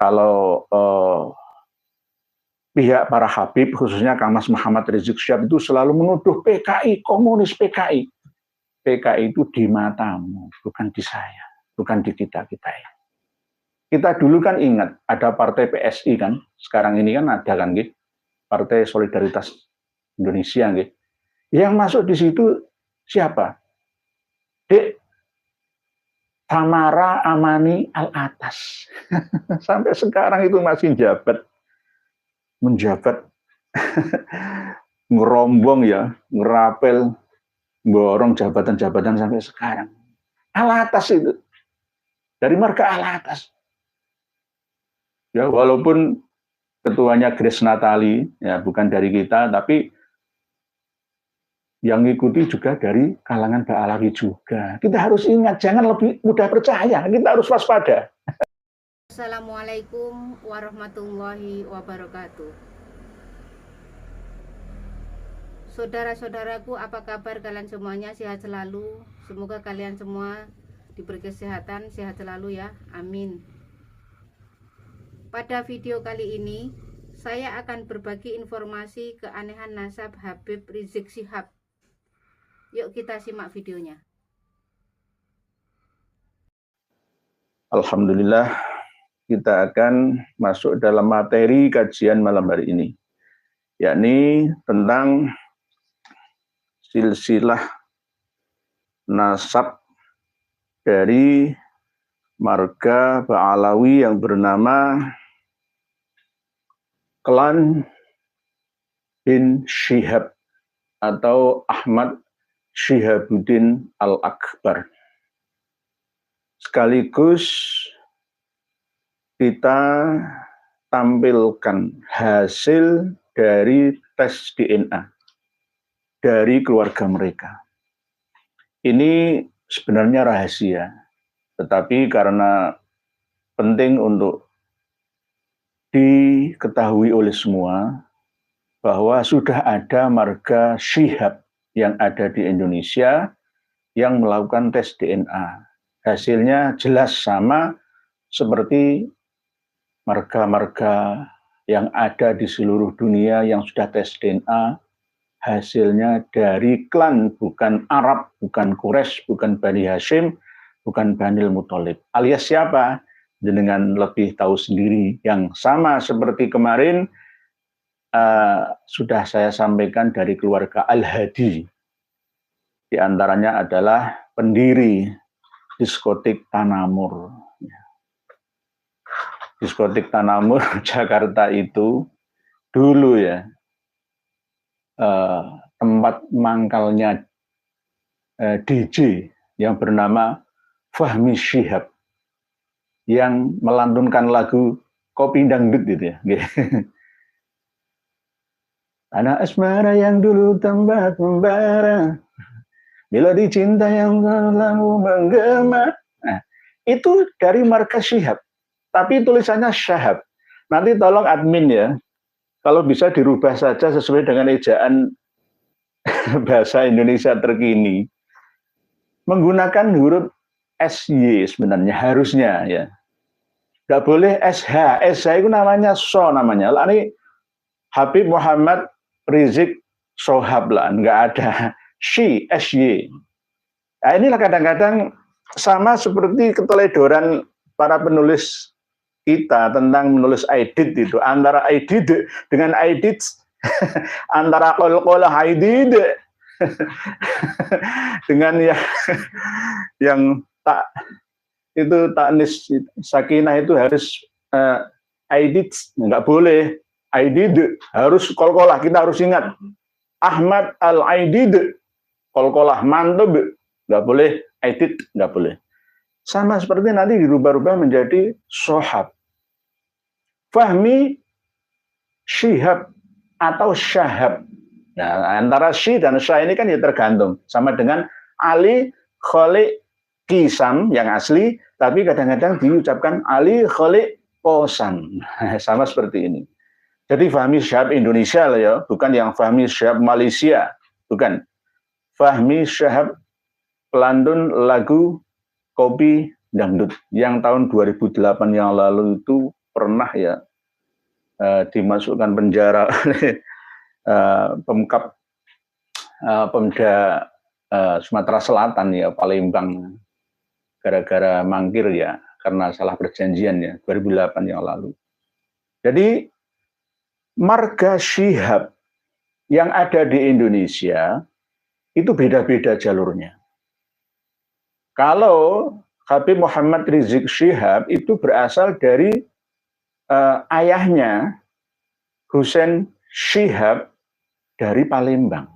kalau pihak para Habib, khususnya Kang Mas Muhammad Rizik Syihab itu selalu menuduh PKI, komunis PKI. PKI itu di matamu, bukan di saya, bukan di kita-kita ya. Kita dulu kan ingat, ada partai PSI kan, sekarang ini kan ada kan, gitu, Partai Solidaritas Indonesia, gitu. Yang masuk di situ siapa? Dek Tamara Amani Al-Atas. Sampai sekarang itu masih menjabat, ngerombong ya, ngerapel, borong jabatan-jabatan sampai sekarang. Al-Atas itu, dari marga Al-Atas. Ya, walaupun ketuanya Grace Natali, ya bukan dari kita, tapi yang ngikuti juga dari kalangan Ba'alawi juga. Kita harus ingat, jangan lebih mudah percaya, kita harus waspada. Assalamualaikum warahmatullahi wabarakatuh. Saudara-saudaraku, apa kabar kalian semuanya? Sehat selalu. Semoga kalian semua diberi kesehatan, sehat selalu ya. Amin. Pada video kali ini, saya akan berbagi informasi keanehan nasab Habib Rizik Syihab. Yuk kita simak videonya. Alhamdulillah, kita akan masuk dalam materi kajian malam hari ini, yakni tentang silsilah nasab dari marga Ba'alawi yang bernama Klan bin Syihab atau Ahmad Syihabuddin Al-Akbar. Sekaligus kita tampilkan hasil dari tes DNA dari keluarga mereka. Ini sebenarnya rahasia, tetapi karena penting untuk diketahui oleh semua bahwa sudah ada marga Syihab yang ada di Indonesia yang melakukan tes DNA. Hasilnya jelas sama seperti marga-marga yang ada di seluruh dunia yang sudah tes DNA. Hasilnya dari klan, bukan Arab, bukan Quraisy, bukan Bani Hashim, bukan Banil Muthalib. Alias siapa? Dengan lebih tahu sendiri. Yang sama seperti kemarin sudah saya sampaikan dari keluarga Al-Hadi. Di antaranya adalah pendiri diskotik Tanamur. Diskotik Tanamur Jakarta itu dulu ya tempat mangkalnya DJ yang bernama Fahmi Syihab yang melantunkan lagu Kopi Dangdut gitu ya. Anak asmara yang dulu tempat membara, bila dicinta yang selalu menggema. Nah, itu dari marga Syihab, tapi tulisannya Syahab. Nanti tolong admin ya, kalau bisa dirubah saja sesuai dengan ejaan bahasa Indonesia terkini. Menggunakan huruf SY sebenarnya harusnya ya. Nggak boleh SH. SH itu namanya so namanya. Lah ini Habib Muhammad Rizik Syihab lah, nggak ada SY. Nah, inilah kadang-kadang sama seperti keteledoran para penulis kita tentang menulis aidit itu, antara aidit dengan aidit, antara qol aidit dengan yang tak itu taknis sakinah itu harus aidit, nggak boleh aidid, harus qol-qolah. Kita harus ingat Ahmad Al-Aidid, qol-qolah mantub, nggak boleh aidit, nggak boleh. Sama seperti nanti dirubah-rubah menjadi Syihab. Fahmi Syihab atau Syahab. Nah, antara Sy dan Syah ini kan ya tergantung. Sama dengan Ali Kholik Kisam yang asli, tapi kadang-kadang diucapkan Ali Kholik Kosam. Sama seperti ini. Jadi Fahmi Syihab Indonesia lah ya, bukan yang Fahmi Syihab Malaysia, bukan. Fahmi Syihab pelantun lagu Kopi Dangdut yang tahun 2008 yang lalu itu pernah ya dimasukkan penjara oleh pemkap Pemda Sumatera Selatan ya, Palembang, gara-gara mangkir ya, karena salah perjanjian ya, 2008 yang lalu. Jadi marga Syihab yang ada di Indonesia itu beda-beda jalurnya. Kalau Habib Muhammad Rizik Syihab itu berasal dari ayahnya Hussein Syihab dari Palembang.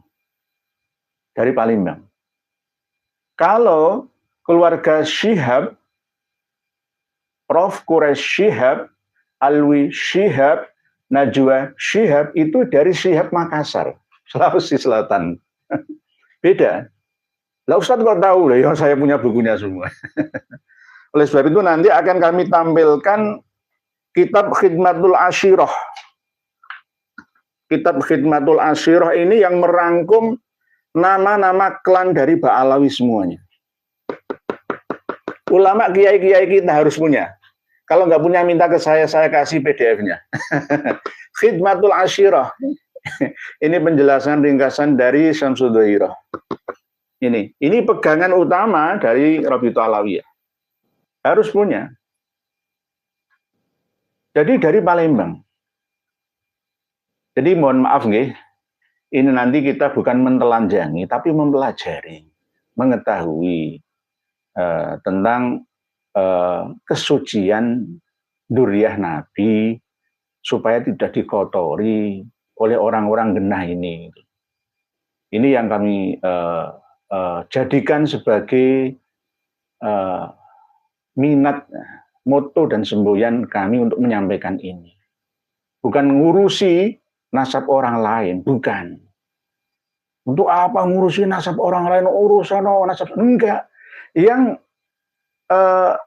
Dari Palembang. Kalau keluarga Syihab, Prof. Quraish Syihab, Alwi Syihab, Najwa Syihab itu dari Syihab Makassar, Sulawesi Selatan. Beda. Lah Ustadz kok tahu lah, ya saya punya bukunya semua. Oleh sebab itu nanti akan kami tampilkan kitab Khidmatul Ashirah. Kitab Khidmatul Ashirah ini yang merangkum nama-nama klan dari Ba'alawi semuanya. Ulama kiai-kiai kita harus punya. Kalau nggak punya minta ke saya kasih PDF-nya. Khidmatul Ashirah. Ini penjelasan ringkasan dari Syamsul Dhahirah. Ini pegangan utama dari Rabithah Alawiyah. Harus punya. Jadi dari Palembang. Jadi mohon maaf nggih. Ini nanti kita bukan mentelanjangi, tapi mempelajari, mengetahui tentang kesucian dzurriyyah Nabi, supaya tidak dikotori oleh orang-orang genah ini. Ini yang kami jadikan sebagai minat, moto dan semboyan kami untuk menyampaikan ini. Bukan ngurusi nasab orang lain, bukan. Untuk apa ngurusi nasab orang lain, urusan nasab, enggak. Yang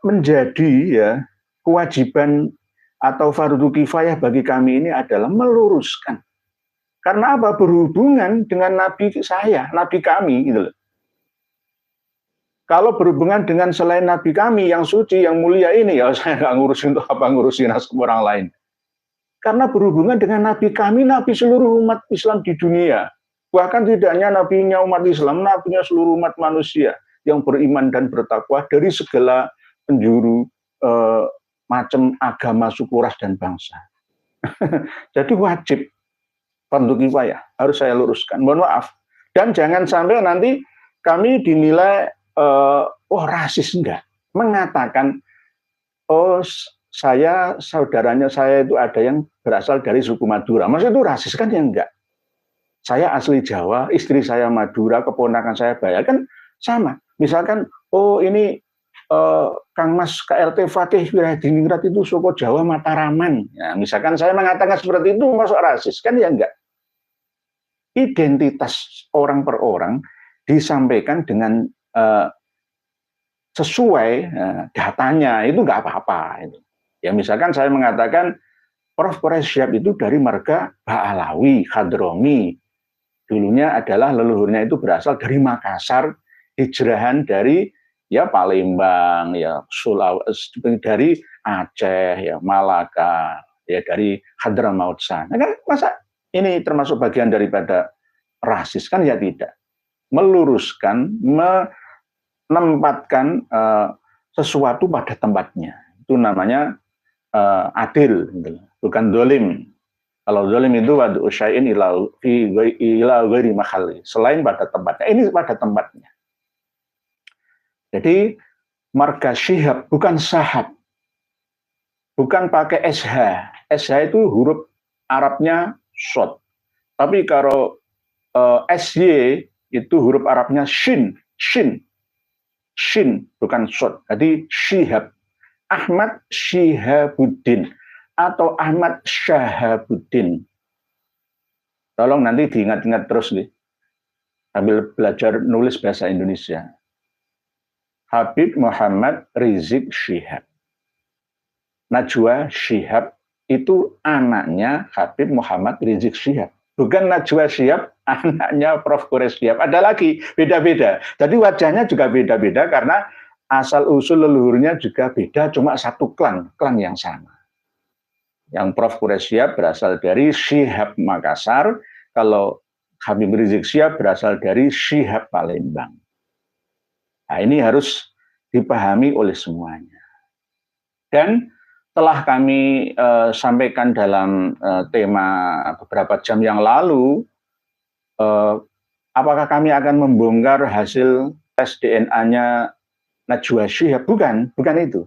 menjadi ya kewajiban atau fardu kifayah bagi kami ini adalah meluruskan. Karena apa? Berhubungan dengan nabi saya, nabi kami gitu loh. Kalau berhubungan dengan selain nabi kami yang suci, yang mulia ini, ya saya nggak ngurusin untuk apa ngurusin nasab orang lain. Karena berhubungan dengan nabi kami, nabi seluruh umat Islam di dunia. Bahkan tidak hanya nabinya umat Islam, nabinya seluruh umat manusia yang beriman dan bertakwa dari segala penjuru macam agama, suku, ras, dan bangsa. Jadi wajib fardu kifayah, harus saya luruskan. Mohon maaf. Dan jangan sampai nanti kami dinilai rasis, enggak. Mengatakan, saudaranya saya itu ada yang berasal dari suku Madura. Maksudnya itu rasis kan ya enggak. Saya asli Jawa, istri saya Madura, keponakan saya Bayak, kan sama. Misalkan, ini Kang Mas KLT Fakih Wiradiningrat itu suku Jawa Mataraman. Ya, misalkan saya mengatakan seperti itu, masuk rasis kan ya enggak. Identitas orang per orang disampaikan dengan sesuai datanya, itu enggak apa-apa. Ya misalkan saya mengatakan Prof. Quraish Syihab itu dari marga Ba'alawi, Hadromi. Dulunya adalah leluhurnya itu berasal dari Makassar, hijrahan dari ya Palembang, ya Sulawesi, dari Aceh, ya Malaka, ya dari Hadramaut sana. Kan masa ini termasuk bagian daripada rasis kan ya tidak. Meluruskan, menempatkan sesuatu pada tempatnya. Itu namanya adil, bukan dolim. Kalau dolim itu wadu syai'in ila ghairi mahalli, selain pada tempatnya. Ini pada tempatnya. Jadi marga Syihab bukan Sahab, bukan pakai SH. SH itu huruf Arabnya shod. Tapi kalau SY itu huruf Arabnya shin, bukan shod. Jadi Syihab. Ahmad Syihabuddin atau Ahmad Syahabuddin. Tolong nanti diingat-ingat terus nih, sambil belajar nulis bahasa Indonesia. Habib Muhammad Rizik Syihab. Najwa Syihab itu anaknya Habib Muhammad Rizik Syihab. Bukan Najwa Syihab, anaknya Prof. Quraish Syihab. Ada lagi, beda-beda. Jadi wajahnya juga beda-beda karena asal-usul leluhurnya juga beda, cuma satu klan yang sama. Yang Prof. Quraish Shihab berasal dari Shihab Makassar, kalau Habib Rizik Shihab berasal dari Shihab Palembang. Nah, ini harus dipahami oleh semuanya. Dan telah kami sampaikan dalam tema beberapa jam yang lalu, apakah kami akan membongkar hasil tes DNA-nya Najwa Shihab? Bukan itu.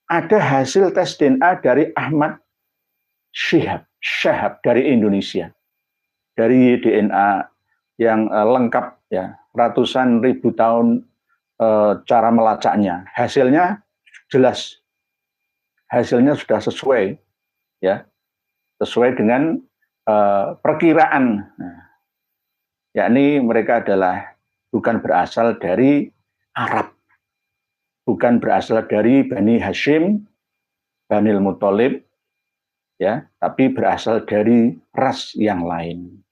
Ada hasil tes DNA dari Ahmad Shihab dari Indonesia, dari DNA yang lengkap ya, ratusan ribu tahun cara melacaknya. Hasilnya jelas, hasilnya sudah sesuai ya, sesuai dengan perkiraan. Nah, yakni mereka adalah bukan berasal dari Arab, bukan berasal dari Bani Hashim, Bani Muthalib, ya, tapi berasal dari ras yang lain.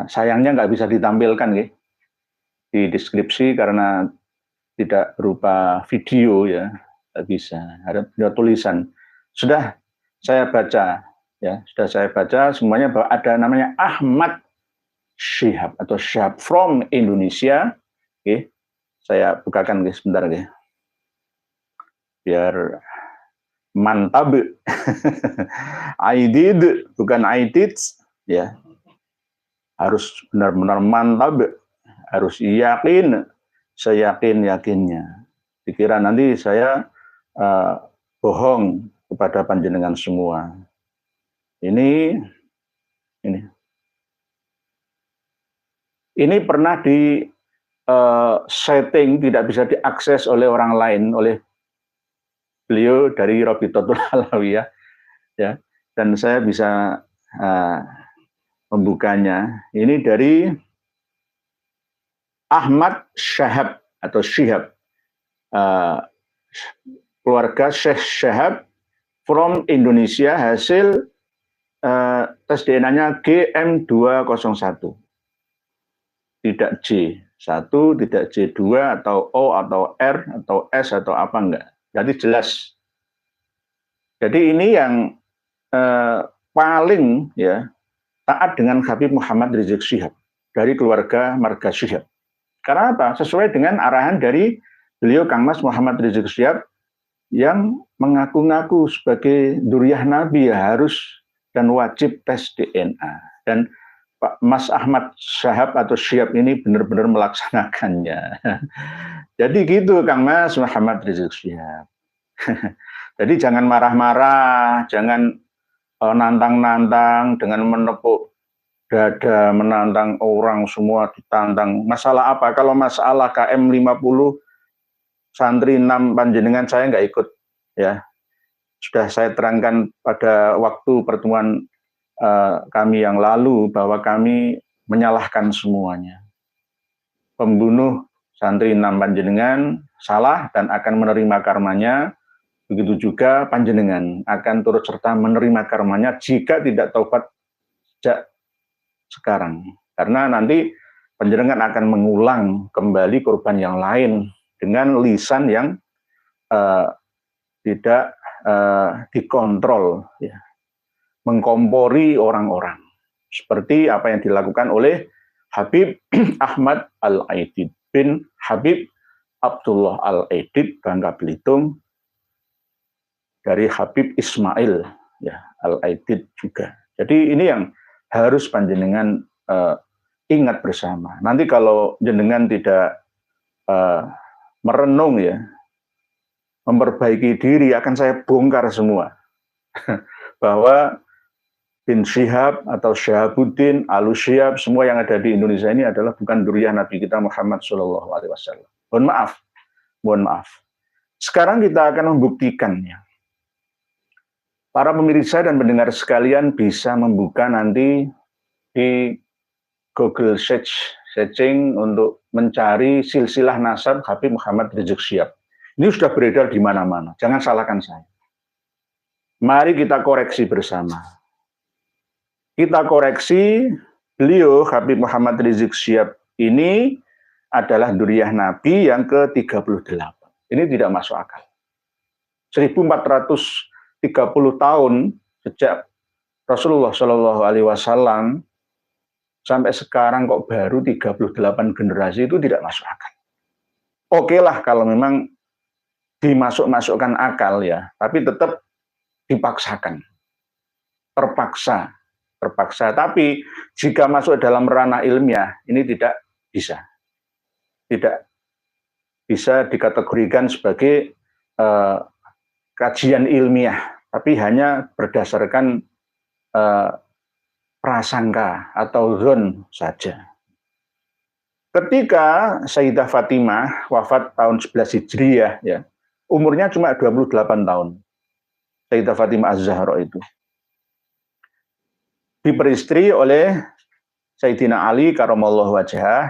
Sayangnya nggak bisa ditampilkan ya di deskripsi karena tidak berupa video ya, nggak bisa. Ada tulisan. Sudah saya baca ya, sudah saya baca semuanya bahwa ada namanya Ahmad Shihab atau Shihab from Indonesia. Oke, saya bukakan guys sebentar ya, biar mantap. I did, bukan I did ya, harus benar-benar mantap, harus yakin, seyakin-yakinnya. Dikira nanti saya bohong kepada panjenengan semua. Ini pernah di setting, tidak bisa diakses oleh orang lain, oleh beliau dari Rabitatul Alawiyah ya, dan saya bisa membukanya. Ini dari Ahmad Shihab atau Shihab, keluarga Syekh Shihab from Indonesia, hasil tes DNA-nya GM201, tidak J1, tidak J2 atau O atau R atau S atau apa enggak. Jadi jelas. Jadi ini yang paling ya taat dengan Habib Muhammad Rizik Shihab dari keluarga marga Shihab. Karena apa? Sesuai dengan arahan dari beliau Kang Mas Muhammad Rizik Shihab yang mengaku-ngaku sebagai dzurriyyah Nabi ya, harus dan wajib tes DNA. Dan Pak Mas Ahmad Shihab atau Shihab ini benar-benar melaksanakannya. Jadi gitu Kang Mas Muhammad Rizik Shihab. Jadi jangan marah-marah, jangan nantang-nantang dengan menepuk dada, menantang orang semua ditantang. Masalah apa? Kalau masalah KM 50 santri 6 panjenengan saya nggak ikut ya. Sudah saya terangkan pada waktu pertemuan kami yang lalu bahwa kami menyalahkan semuanya. Pembunuh santri 6 panjenengan salah dan akan menerima karmanya. Begitu juga panjenengan akan turut serta menerima karmanya jika tidak taubat sejak sekarang. Karena nanti panjenengan akan mengulang kembali korban yang lain dengan lisan yang tidak dikontrol, ya, mengkompori orang-orang. Seperti apa yang dilakukan oleh Habib Ahmad Al-Aidid bin Habib Abdullah Al-Aidid Bangka Belitung, dari Habib Ismail ya Al-Aidid juga. Jadi ini yang harus panjenengan ingat bersama. Nanti kalau jenengan tidak merenung ya, memperbaiki diri, akan saya bongkar semua. Bahwa bin Shihab atau Syihabuddin, Alus Shihab, semua yang ada di Indonesia ini adalah bukan dzurriyyah Nabi kita Muhammad SAW. Mohon maaf. Sekarang kita akan membuktikannya. Para pemirsa dan pendengar sekalian bisa membuka nanti di Google searching untuk mencari silsilah nasab Habib Muhammad Rizik Shihab. Ini sudah beredar di mana-mana. Jangan salahkan saya. Mari kita koreksi bersama. Kita koreksi, beliau Habib Muhammad Rizik Shihab ini adalah dzurriyyah Nabi yang ke-38. Ini tidak masuk akal. 1400 30 tahun sejak Rasulullah Shallallahu Alaihi Wasallam sampai sekarang kok baru 38 generasi, itu tidak masuk akal. Oke lah kalau memang dimasukkan akal ya, tapi tetap dipaksakan, terpaksa. Tapi jika masuk dalam ranah ilmiah, ini tidak bisa dikategorikan sebagai kajian ilmiah, tapi hanya berdasarkan prasangka atau zon saja. Ketika Sayyidah Fatimah wafat tahun 11 Hijriah, ya, umurnya cuma 28 tahun. Sayyidah Fatimah Az-Zahra itu diperistri oleh Sayyidina Ali karamallahu wajhah,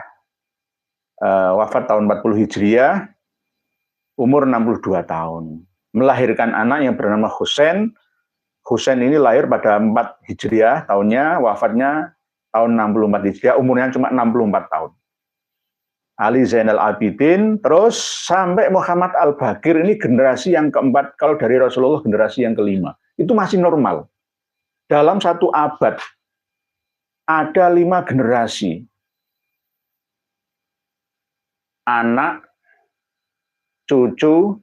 wafat tahun 40 Hijriah, umur 62 tahun. Melahirkan anak yang bernama Husain. Husain ini lahir pada 4 Hijriah tahunnya, wafatnya tahun 64 Hijriah, umurnya cuma 64 tahun. Ali Zainal Abidin, terus sampai Muhammad Al-Baqir, ini generasi yang keempat, kalau dari Rasulullah generasi yang kelima. Itu masih normal. Dalam satu abad, ada 5 generasi. Anak, cucu,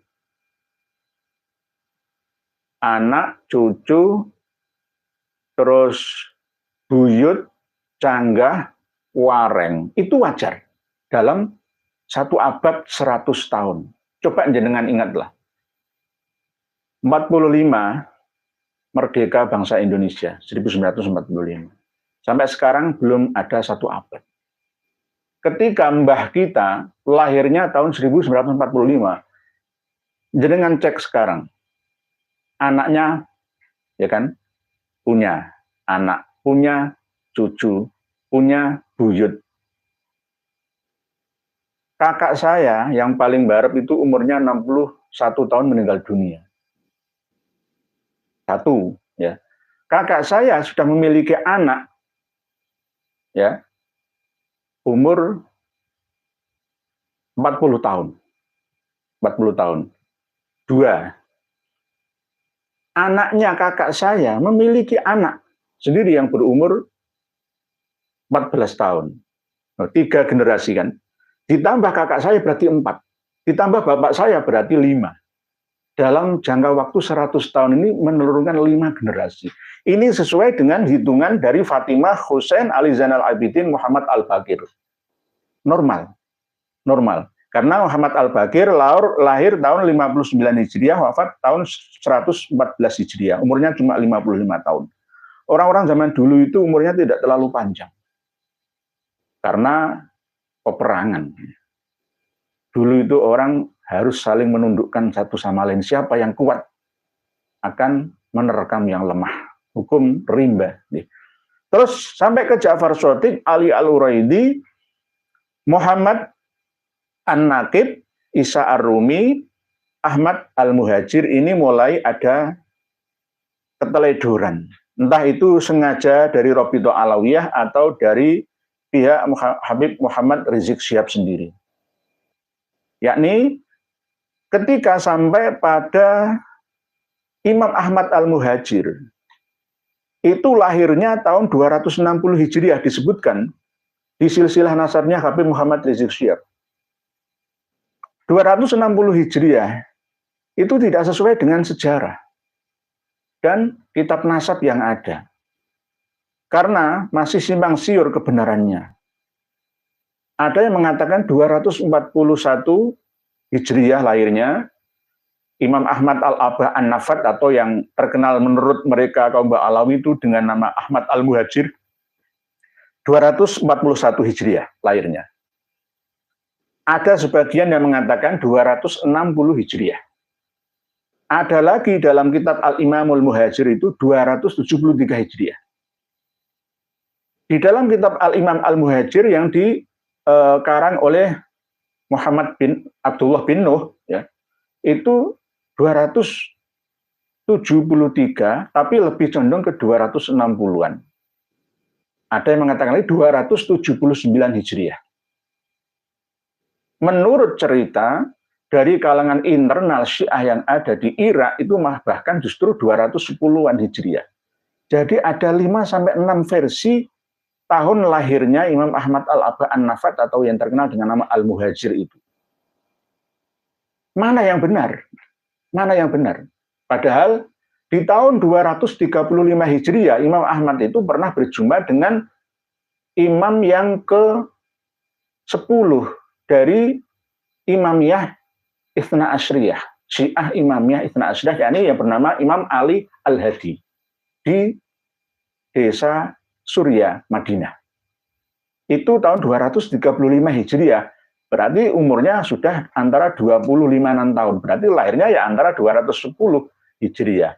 terus buyut, canggah, wareng. Itu wajar. Dalam satu abad 100 tahun. Coba jenengan ingatlah. 45 merdeka bangsa Indonesia, 1945. Sampai sekarang belum ada satu abad. Ketika mbah kita lahirnya tahun 1945, jenengan cek sekarang. Anaknya, ya kan, punya anak, punya cucu, punya buyut. Kakak saya yang paling barep itu umurnya 61 tahun meninggal dunia. Satu, ya. Kakak saya sudah memiliki anak, ya, umur 40 tahun. 40 tahun. 2. Anaknya kakak saya memiliki anak sendiri yang berumur 14 tahun. 3 generasi kan. Ditambah kakak saya berarti 4. Ditambah bapak saya berarti 5. Dalam jangka waktu 100 tahun ini menurunkan 5 generasi. Ini sesuai dengan hitungan dari Fatimah, Husain, Ali Zainal Abidin, Muhammad Al-Baqir. Normal. Karena Muhammad Al-Baqir lahir tahun 59 Hijriah, wafat tahun 114 Hijriah. Umurnya cuma 55 tahun. Orang-orang zaman dulu itu umurnya tidak terlalu panjang. Karena peperangan. Dulu itu orang harus saling menundukkan satu sama lain. Siapa yang kuat akan menerkam yang lemah. Hukum rimba. Terus sampai ke Ja'far Shadiq, Ali Al-Uraidi, Muhammad An-Naqib, Isa Ar-Rumi, Ahmad Al-Muhajir, ini mulai ada keteledoran. Entah itu sengaja dari Rabithah Alawiyah atau dari pihak Habib Muhammad Rizik Syihab sendiri. Yakni ketika sampai pada Imam Ahmad Al-Muhajir, itu lahirnya tahun 260 Hijriah, disebutkan di silsilah nasabnya Habib Muhammad Rizik Syihab. 260 Hijriah itu tidak sesuai dengan sejarah dan kitab nasab yang ada. Karena masih simpang siur kebenarannya. Ada yang mengatakan 241 Hijriah lahirnya Imam Ahmad Al-Abah An-Nafat, atau yang terkenal menurut mereka kaum Ba'alawi itu dengan nama Ahmad Al-Muhajir. 241 Hijriah lahirnya. Ada sebagian yang mengatakan 260 Hijriah. Ada lagi dalam kitab Al-Imamul Muhajir itu 273 Hijriah. Di dalam kitab Al-Imam Al-Muhajir yang dikarang oleh Muhammad bin Abdullah bin Nuh, ya, itu 273, tapi lebih condong ke 260-an. Ada yang mengatakan lagi 279 Hijriah. Menurut cerita dari kalangan internal Syiah yang ada di Irak itu bahkan justru 210-an Hijriah. Jadi ada 5-6 versi tahun lahirnya Imam Ahmad Al-Aba An-Nafat atau yang terkenal dengan nama Al-Muhajir itu. Mana yang benar? Mana yang benar? Padahal di tahun 235 Hijriah, Imam Ahmad itu pernah berjumpa dengan imam yang ke-10 dari Imamiyah Itsna Asyriyah, Syiah Imamiyah Itsna Asyriyah, yakni yang bernama Imam Ali Al-Hadi di desa Surya, Madinah. Itu tahun 235 Hijriah. Berarti umurnya sudah antara 25-an tahun. Berarti lahirnya ya antara 210 Hijriah.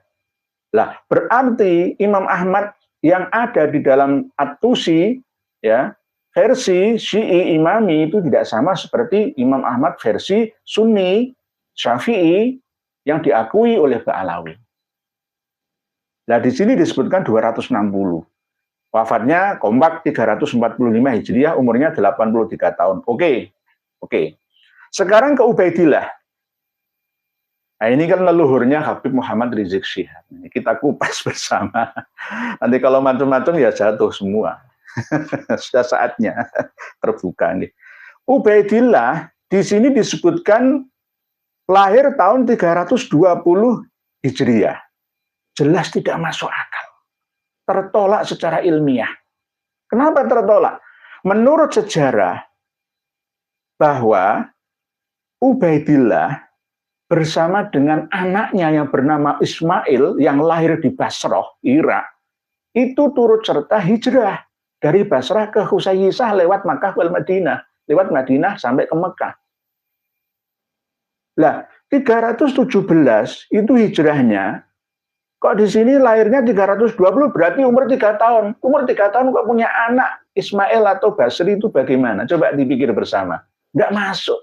Lah, berarti Imam Ahmad yang ada di dalam At-Tusi, ya, versi Syi'i Imami itu tidak sama seperti Imam Ahmad versi Sunni Syafi'i yang diakui oleh Ba'alawi. Nah, di sini disebutkan 260. Wafatnya kompak 345 Hijriah, umurnya 83 tahun. Oke. Sekarang ke Ubaidillah. Nah, ini kan leluhurnya Habib Muhammad Rizik Syihab. Kita kupas bersama. Nanti kalau macam-macam ya jatuh semua. Sudah saatnya terbuka nih. Ubaidillah di sini disebutkan lahir tahun 320 Hijriah. Jelas tidak masuk akal. Tertolak secara ilmiah. Kenapa tertolak? Menurut sejarah bahwa Ubaidillah bersama dengan anaknya yang bernama Ismail yang lahir di Basrah, Irak, itu turut serta hijrah dari Basrah ke Husayyisah lewat Makkah wal Madinah, lewat Madinah sampai ke Mekah. Lah, 317 itu hijrahnya. Kok di sini lahirnya 320 berarti umur 3 tahun. Umur 3 tahun kok punya anak Ismail atau Basri itu bagaimana? Coba dipikir bersama. Nggak masuk.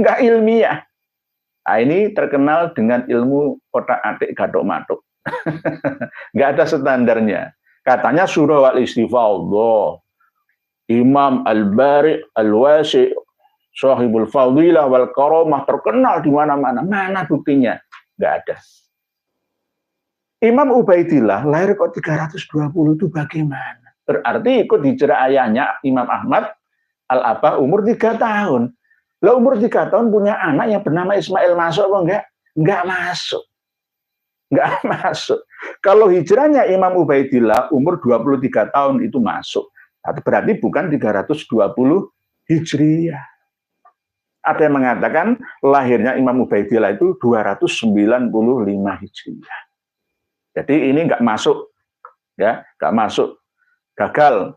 Nggak ilmiah. Nah, ini terkenal dengan ilmu otak-atik gathok-mathok. Nggak ada standarnya. Katanya surah wal istifadhah. Imam Al-Bari Al-Wasi Sahibul Fadilah wal Karamah terkenal di mana-mana. Mana buktinya? Nggak ada. Imam Ubaidillah lahir kok 320 itu bagaimana? Berarti ikut hijrah ayahnya Imam Ahmad Al-Aba umur 3 tahun. Lah umur 3 tahun punya anak yang bernama Ismail masuk apa enggak? Enggak masuk. Enggak masuk. Kalau hijrahnya Imam Ubaidillah umur 23 tahun itu masuk. Berarti bukan 320 Hijriah. Ada yang mengatakan lahirnya Imam Ubaidillah itu 295 Hijriah. Jadi ini nggak masuk, ya, nggak masuk, gagal.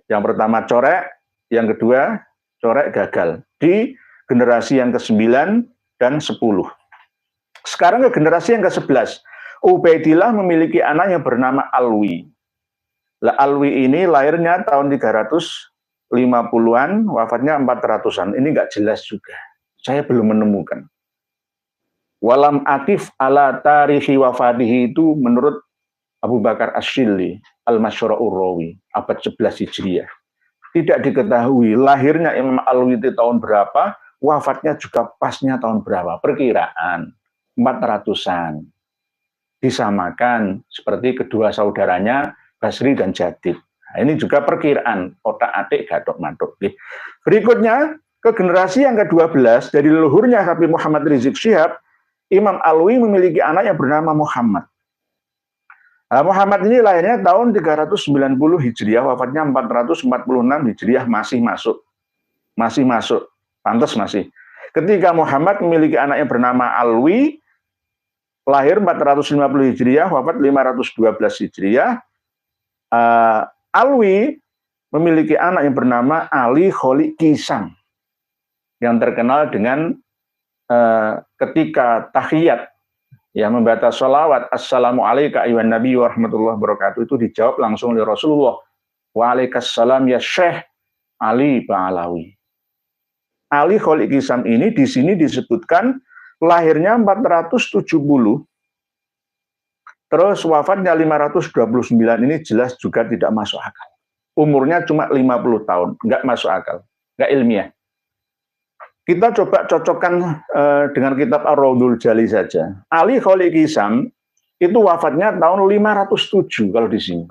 Yang pertama corek, yang kedua corek gagal di generasi yang ke-9 dan 10. Sekarang ke generasi yang ke-11. Ubaidillah memiliki anak yang bernama Alwi. Lah Alwi ini lahirnya tahun 350-an, wafatnya 400-an. Ini nggak jelas juga. Saya belum menemukan. Walam akif ala tarihi wafatihi itu menurut Abu Bakar Asyili Al-Masyura'ur Rawi abad 11 Hijriah. Tidak diketahui lahirnya Imam Alwi itu tahun berapa, wafatnya juga pasnya tahun berapa. Perkiraan 400-an. Disamakan seperti kedua saudaranya Basri dan Jadid. Nah, ini juga perkiraan otak-atik gathok-mathok. Berikutnya ke generasi yang ke-12 dari leluhurnya Habib Muhammad Rizik Syihab, Imam Alwi memiliki anak yang bernama Muhammad. Nah, Muhammad ini lahirnya tahun 390 Hijriah, wafatnya 446 Hijriah, masih masuk. Masih masuk. Pantas masih. Ketika Muhammad memiliki anak yang bernama Alwi, lahir 450 Hijriah, wafat 512 Hijriah. Alwi memiliki anak yang bernama Ali Kholi Kisam, yang terkenal dengan ketika tahiyat, ya, membaca sholawat assalamualaikum ayuhan nabi wa rahmatullahi wabarakatuh, itu dijawab langsung oleh Rasulullah, waalaikumsalam ya Syekh Ali Ba'alawi. Ali Kholi Kisam ini di sini disebutkan lahirnya 470, terus wafatnya 529. Ini jelas juga tidak masuk akal. Umurnya cuma 50 tahun, nggak masuk akal, nggak ilmiah. Kita coba cocokkan dengan kitab Ar-Raudhul Jali saja. Ali Kholiq Hisam itu wafatnya tahun 507 kalau di sini.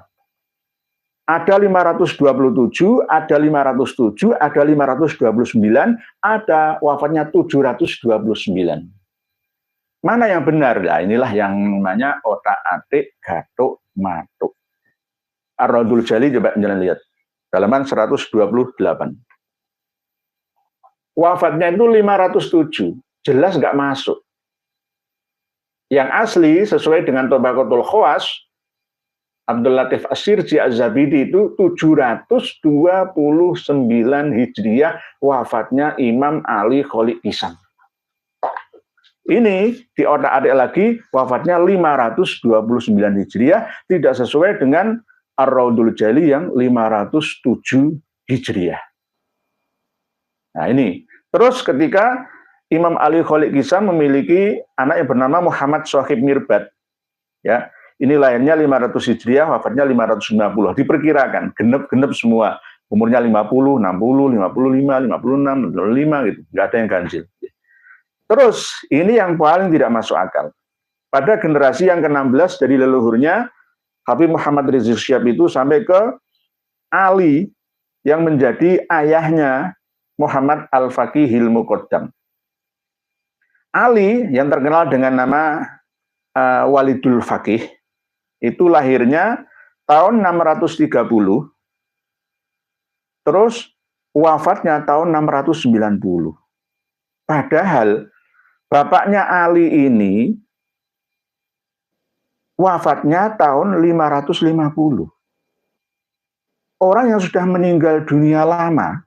Ada 527, ada 507, ada 529, ada wafatnya 729. Mana yang benar? Nah, inilah yang namanya otak-atik gatuk matuk. Ar-Raudhul Jali coba jalan lihat. Halaman 128. Wafatnya itu 507. Jelas nggak masuk. Yang asli sesuai dengan Tabaqatul Khawas, Abdul Latif As-Sirji Az-Zabidi itu 729 Hijriah wafatnya Imam Ali Kholiq Hisam. Ini di otak-atik lagi wafatnya 529 Hijriah, tidak sesuai dengan Ar-Raudhul Jali yang 507 Hijriah. Nah ini, terus ketika Imam Ali Kholiq Hisam memiliki anak yang bernama Muhammad Shahib Mirbad, ya, ini lahirnya 500 Hijriah, wafatnya 590. Diperkirakan genep-genep semua, umurnya 50, 60, 55, 56, 55 gitu, nggak ada yang ganjil. Terus ini yang paling tidak masuk akal. Pada generasi yang ke-16 dari leluhurnya Habib Muhammad Rizik Syihab itu sampai ke Ali yang menjadi ayahnya Muhammad Al-Faqihil Muqaddam. Ali yang terkenal dengan nama Walidul Faqih itu lahirnya tahun 630, terus wafatnya tahun 690. Padahal bapaknya Ali ini wafatnya tahun 550. Orang yang sudah meninggal dunia lama,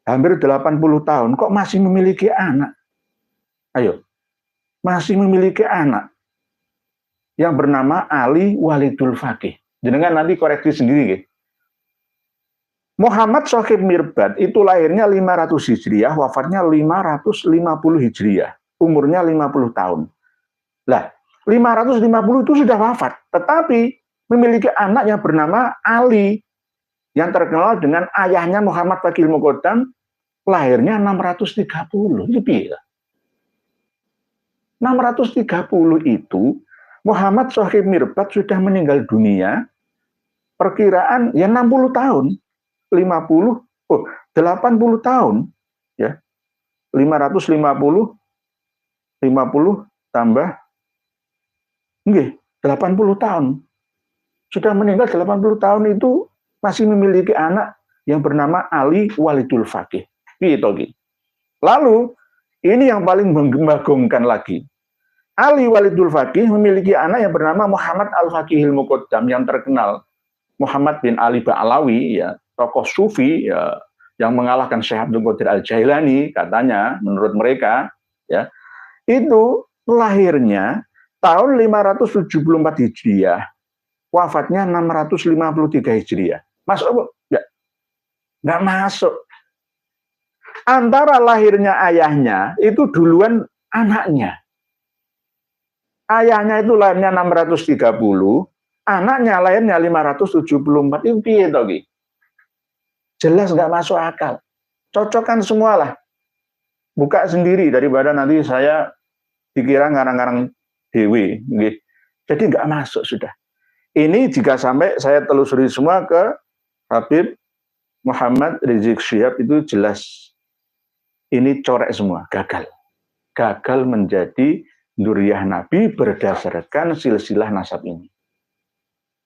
hampir 80 tahun, kok masih memiliki anak? Ayo, masih memiliki anak yang bernama Ali Walidul Faqih. Jenengan nanti koreksi sendiri, ya. Muhammad Shahib Mirbad itu lahirnya 500 Hijriah, wafatnya 550 Hijriah. Umurnya 50 tahun. Lah, 550 itu sudah wafat, tetapi memiliki anak yang bernama Ali yang terkenal dengan ayahnya Muhammad Faqihil Muqaddam, lahirnya 630. Itu piye? 630 itu Muhammad Shahib Mirbad sudah meninggal dunia, perkiraan ya 60 tahun, 80 tahun, ya. 550 tambah 80 tahun. Sudah meninggal 80 tahun itu masih memiliki anak yang bernama Ali Walidul Faqih. Gitu. Lalu ini yang paling membagongkan lagi. Ali Walidul Faqih memiliki anak yang bernama Muhammad Al-Faqihil Muqaddam yang terkenal. Muhammad bin Ali Ba'alawi, ya, tokoh sufi, ya, yang mengalahkan Syekh Abdul Qadir Al-Jailani katanya menurut mereka, ya. Itu lahirnya tahun 574 Hijriah, wafatnya 653 Hijriah. Masuk? Nggak masuk. Antara lahirnya ayahnya itu duluan anaknya. Ayahnya itu lahirnya 630, anaknya lahirnya 574. Itu piye to ki? Jelas nggak masuk akal. Cocokkan semualah. Buka sendiri daripada nanti saya dikira ngarang-ngarang dewe. Jadi nggak masuk sudah. Ini jika sampai saya telusuri semua ke Habib Muhammad Rizik Syihab itu jelas ini corek semua, gagal. Gagal menjadi Dzurriyyah Nabi berdasarkan silsilah nasab ini.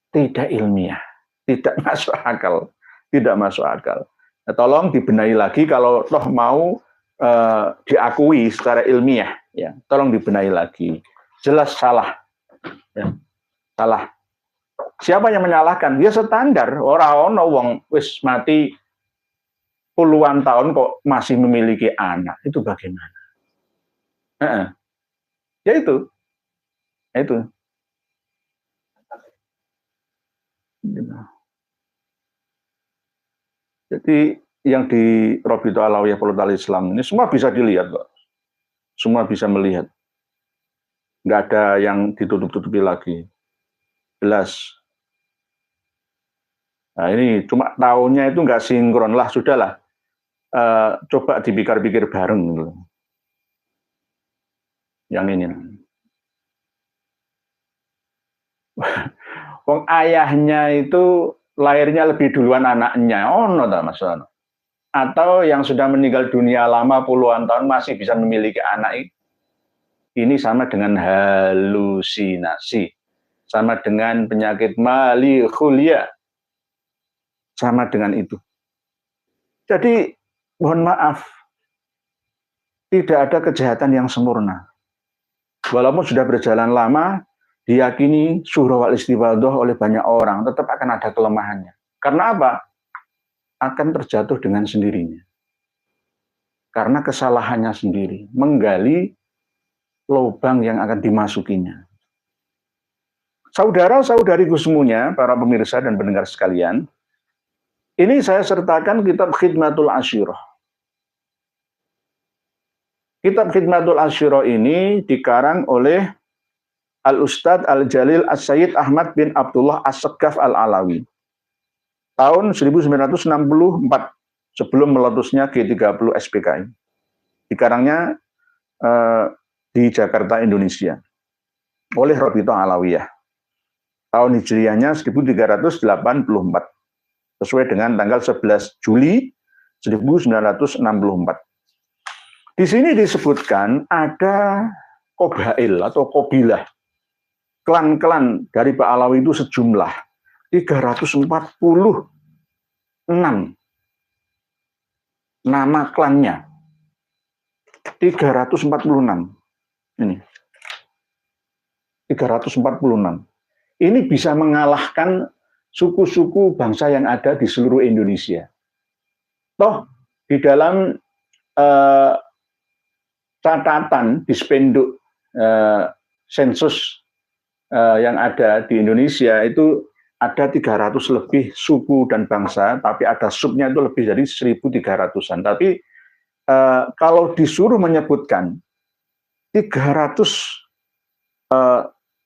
Tidak ilmiah, tidak masuk akal, tidak masuk akal. Nah, tolong dibenahi lagi kalau toh mau diakui secara ilmiah, ya. Tolong dibenahi lagi. Jelas salah, ya. Salah. Siapa yang menyalahkan? Ya standar. Orang wong wis mati puluhan tahun kok masih memiliki anak. Itu bagaimana? Ya itu. Jadi yang di Rabithah Alawiyah Polhut Islam ini semua bisa dilihat kok. Semua bisa melihat. Nggak ada yang ditutup-tutupi lagi. Jelas. Nah ini cuma tahunnya itu nggak sinkron lah, sudahlah. coba dipikir-pikir bareng gitu. Yang ini. Wong ayahnya itu lahirnya lebih duluan anaknya, ono ta Mas ono. Atau yang sudah meninggal dunia lama puluhan tahun masih bisa memiliki anak, ini sama dengan halusinasi, sama dengan penyakit malihulia, sama dengan itu. Jadi mohon maaf, tidak ada kejahatan yang sempurna. Walaupun sudah berjalan lama, diyakini surah wal istiwadoh oleh banyak orang, tetap akan ada kelemahannya. Karena apa? Akan terjatuh dengan sendirinya. Karena kesalahannya sendiri, menggali lubang yang akan dimasukinya. Saudara-saudariku semuanya, para pemirsa dan pendengar sekalian, ini saya sertakan kitab Khidmatul Asyirah. Kitab Khidmatul Asyirah ini dikarang oleh Al-Ustadz Al-Jalil As-Sayyid Ahmad bin Abdullah As-Segaf Al-Alawi. Tahun 1964, sebelum meletusnya G30 SPKI. Dikarangnya di Jakarta, Indonesia. Oleh Robito Alawiyah. Tahun Hijriahnya 1384. Sesuai dengan tanggal 11 Juli 1964. Di sini disebutkan ada Qabail atau Qabilah. Klan-klan dari Pak Alawi itu sejumlah 346 nama klannya. 346. Ini. 346. Ini bisa mengalahkan suku-suku bangsa yang ada di seluruh Indonesia. Toh di dalam catatan di spenduk sensus yang ada di Indonesia itu ada 300 lebih suku dan bangsa, tapi ada subnya itu lebih dari 1.300-an. Tapi kalau disuruh menyebutkan 300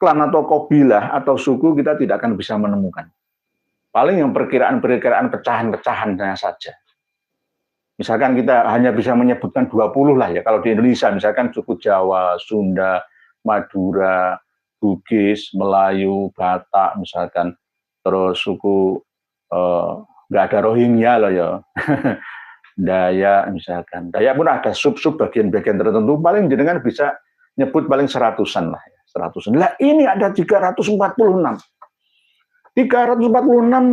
klan atau qabilah atau suku, kita tidak akan bisa menemukan. Paling yang perkiraan-perkiraan pecahan-pecahannya saja. Misalkan kita hanya bisa menyebutkan 20 lah ya, kalau di Indonesia misalkan suku Jawa, Sunda, Madura, Bugis, Melayu, Batak misalkan, terus suku nggak ada Rohingya loh ya, Dayak misalkan, Dayak pun ada sub-sub bagian-bagian tertentu, paling jenengan bisa nyebut paling 100-an lah ya, 100-an. Lah ini ada 346. 346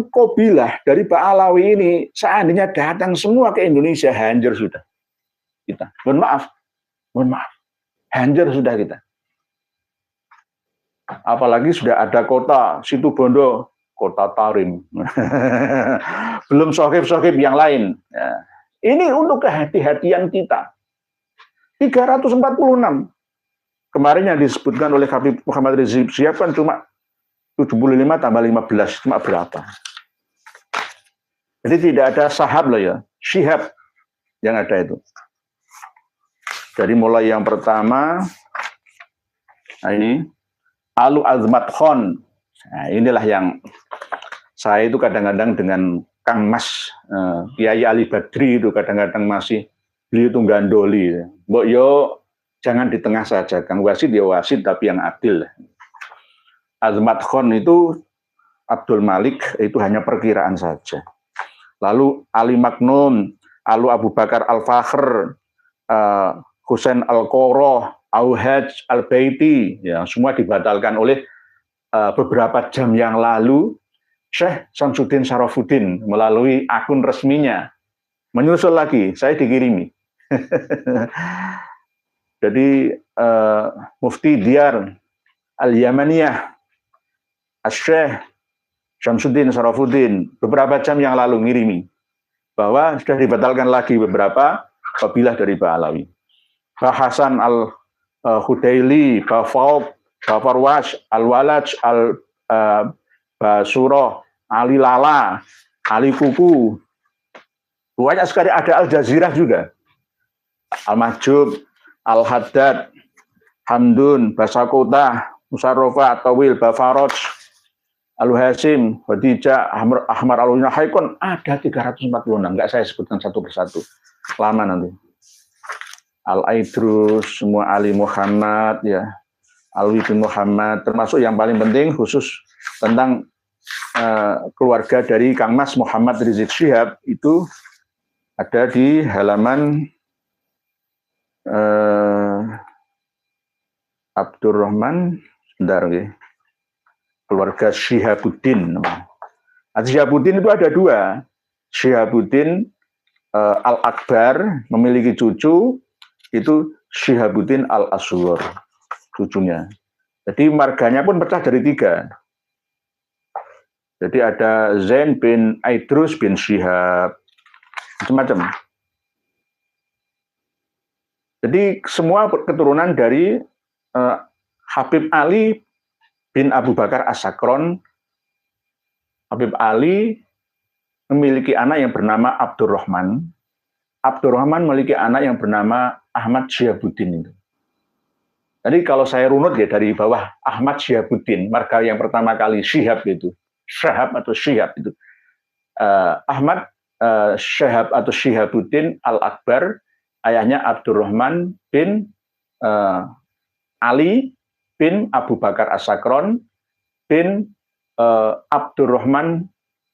qabilah dari Pak Alawi ini seandainya datang semua ke Indonesia, hancur sudah kita. Mohon maaf, hancur sudah kita. Apalagi sudah ada kota Situbondo, kota Tarim. Belum sohib-sohib yang lain. Ya. Ini untuk kehati-hatian kita. 346. Kemarin yang disebutkan oleh Habib Muhammad Rizik Syihab kan cuma 75 tambah 15, cuma berapa? Jadi tidak ada sahab loh ya, Syihab yang ada itu. Dari mulai yang pertama, nah ini, Alu Azmat Khan. Nah, inilah yang saya itu kadang-kadang dengan Kang Mas, Kiai Ali Badri itu kadang-kadang masih beliau itu gandoli. Mbok yo jangan di tengah saja, Kang Wasid ya wasid tapi yang adil. Azmat Khan itu Abdul Malik itu hanya perkiraan saja. Lalu Ali Maknun, Alu Abu Bakar Al-Fakhr, Husain Al-Qoroh, Auhaj Al-Baiti, ya, semua dibatalkan oleh beberapa jam yang lalu. Syekh Samsudin Syarafuddin melalui akun resminya menyusul lagi, saya dikirimi. Jadi Mufti Diyar Al-Yamaniyah Syekh Samsudin Syarafuddin beberapa jam yang lalu ngirimi bahwa sudah dibatalkan lagi beberapa kabilah dari Pak Alawi. Pak Hasan Al-Hudaili, Pak Fauk, Pak Farwash, Al-Walaj, Basuroh, Ali Lala, Ali Kuku. Banyak sekali, ada Al-Jazirah juga. Al-Mahjub, Al-Haddad, Hamdun, Basakota, Musarrofa, Tawil, Bafaroj, Al-Hasim, Khadijah, Ahmar Al-Haikon, ada 346, enggak saya sebutkan satu persatu. lama nanti. Al-Aidrus, semua Ali Muhammad, ya, Alwi bin Muhammad, termasuk yang paling penting khusus tentang keluarga dari Kang Mas Muhammad Rizik Syihab itu ada di halaman Abdurrahman, sebentar, ya. Keluarga Syihabuddin. Syihabuddin itu ada dua. Syihabuddin Al-Akbar memiliki cucu, itu Syihabuddin Al-Asghar, cucunya. Jadi marganya pun pecah dari tiga. Jadi ada Zain bin Aidrus bin Syihab, macam-macam. Jadi semua keturunan dari Habib Ali bin Abu Bakar As-Sakron. Habib Ali memiliki anak yang bernama Abdurrahman. Abdurrahman memiliki anak yang bernama Ahmad Syihabuddin itu. Jadi kalau saya runut ya dari bawah, Ahmad Syihabuddin, marga yang pertama kali Syihab itu, Syahab atau Syihab itu. Ahmad Syahab atau Syihabuddin Al-Akbar, ayahnya Abdurrahman bin Ali bin Abu Bakar As-Sakron bin Abdurrahman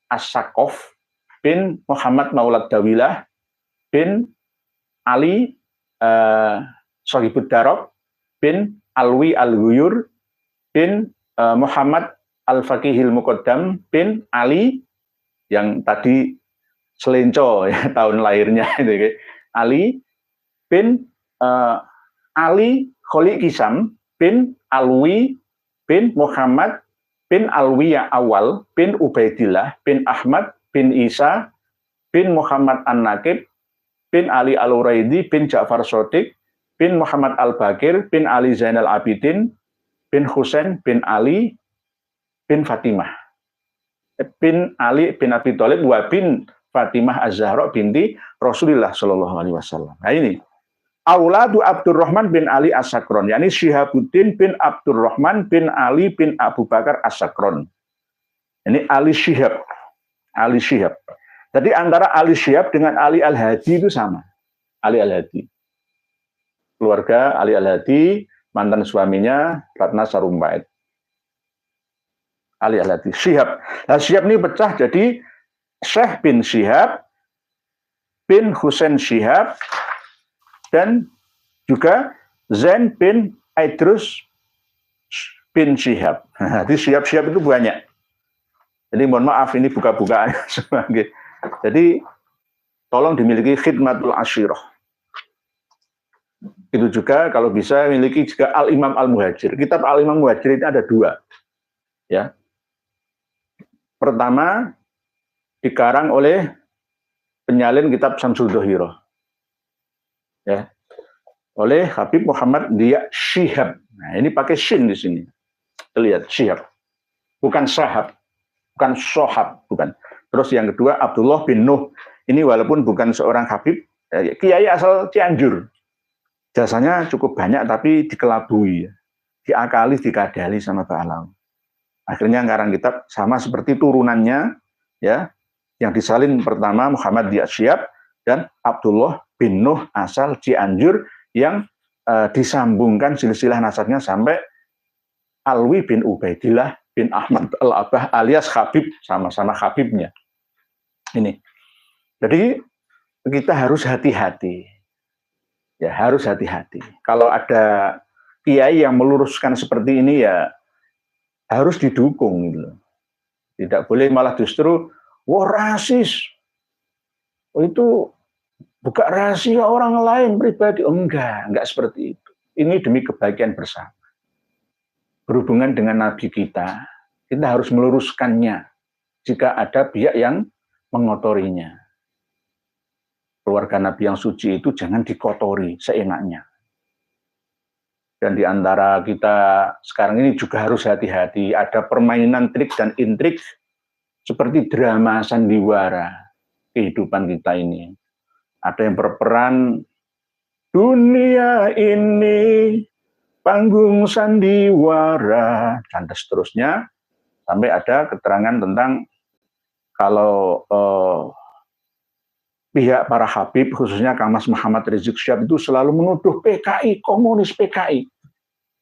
As-Sakof bin Muhammad Maulad Dawilah bin Ali Sohibud Darob bin Alwi Al-Ghuyur bin Muhammad Al-Faqihil Muqaddam bin Ali yang tadi Selenco ya, tahun lahirnya itu, Ali bin Ali Kholi Kisam bin Alwi bin Muhammad bin Alwiya Awal bin Ubaidillah bin Ahmad bin Isa bin Muhammad An-Naqib bin Ali Al-Uraidi bin Ja'far Shodiq bin Muhammad Al-Bakir bin Ali Zainal Abidin bin Husain bin Ali bin Fatimah bin Ali bin Abi Thalib wa bin Fatimah Az-Zahra binti Rasulullah Shallallahu Alaihi Wasallam. Nah ini Auladu Abdurrahman bin Ali As-Sakron, yakni Syihabuddin bin Abdurrahman bin Ali bin Abu Bakar As-Sakron. Ini Ali Syihab. Ali Syihab. Jadi antara Ali Syihab dengan Ali Al-Hadi itu sama. Ali Al-Hadi. Keluarga Ali Al-Hadi, mantan suaminya Ratna Sarumpait. Ali Al-Hadi. Syihab. Nah, Syihab ini pecah jadi Syekh bin Syihab bin Husain Syihab dan juga Zain bin Aidrus bin Syihab. Jadi Syihab itu banyak. Jadi mohon maaf ini buka-bukaan sebagai. Jadi tolong dimiliki khidmatul asyirah. Itu juga kalau bisa memiliki juga Al-Imam Al-Muhajir. Kitab Al-Imam Muhajir itu ada dua. Ya. Pertama dikarang oleh penyalin kitab Syamsul Dhohirah. Ya, oleh Habib Muhammad Dia Syihab. Nah, ini pakai shin di sini. Lihat Syihab. Bukan Syahab, bukan Sohab, bukan. Terus yang kedua Abdullah bin Nuh. Ini walaupun bukan seorang Habib, kiai asal Cianjur. Jasanya cukup banyak tapi dikelabui, diakali, dikadali sama Ba'alam. Akhirnya ngarang kitab sama seperti turunannya, ya, yang disalin pertama Muhammad Dia Syihab dan Abdullah bin Nuh asal Cianjur yang disambungkan silsilah nasabnya sampai Alwi bin Ubaidillah bin Ahmad Al-Abah alias Habib, sama-sama Habibnya. Ini. Jadi kita harus hati-hati. Ya, harus hati-hati. Kalau ada kiai yang meluruskan seperti ini ya harus didukung gitu. Tidak boleh malah justru wah rasis. Oh, itu buka rahasia orang lain pribadi. Oh, enggak seperti itu. Ini demi kebaikan bersama. Berhubungan dengan Nabi kita harus meluruskannya jika ada pihak yang mengotorinya. Keluarga Nabi yang suci itu jangan dikotori seenaknya. Dan di antara kita sekarang ini juga harus hati-hati. Ada permainan trik dan intrik seperti drama sandiwara kehidupan kita ini. Ada yang berperan dunia ini panggung sandiwara dan seterusnya, sampai ada keterangan tentang kalau pihak para Habib, khususnya Kang Mas Muhammad Rizik Syihab itu selalu menuduh PKI, komunis PKI.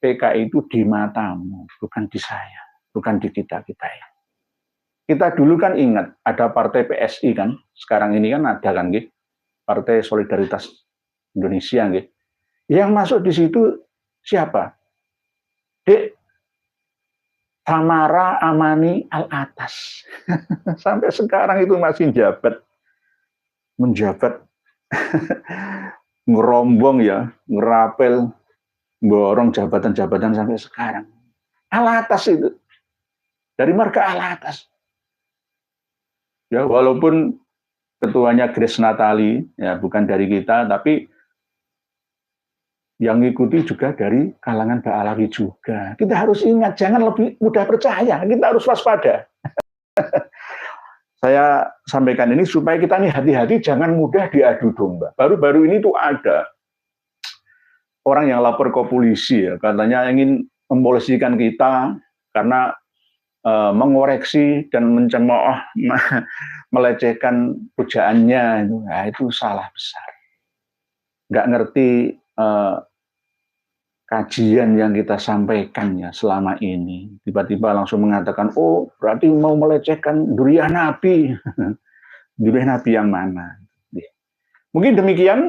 PKI itu di matamu, bukan di saya, bukan di kita-kita ya. Kita dulu kan ingat, ada partai PSI kan, sekarang ini kan ada kan, gitu. Partai Solidaritas Indonesia, gitu. Yang masuk di situ siapa? Dek Tamara Amani Al-Atas. Sampai sekarang itu masih menjabat ngerombong ya, ngerapel, borong jabatan-jabatan sampai sekarang. Al-Atas itu. Dari marga Al-Atas. Ya, walaupun ketuanya Grace Natali, ya bukan dari kita, tapi yang ngikuti juga dari kalangan Ba'alawi juga. Kita harus ingat, jangan lebih mudah percaya, kita harus waspada. Saya sampaikan ini supaya kita nih hati-hati, jangan mudah diadu domba. Baru-baru ini tuh ada orang yang lapor ke polisi, ya, katanya ingin mempolisikan kita karena mengoreksi dan mencemooh, melecehkan pujaannya. Nah, itu salah besar. Nggak ngerti kajian yang kita sampaikan ya selama ini. Tiba-tiba langsung mengatakan, oh berarti mau melecehkan Duriyah Nabi. Duriyah Nabi yang mana? Mungkin demikian.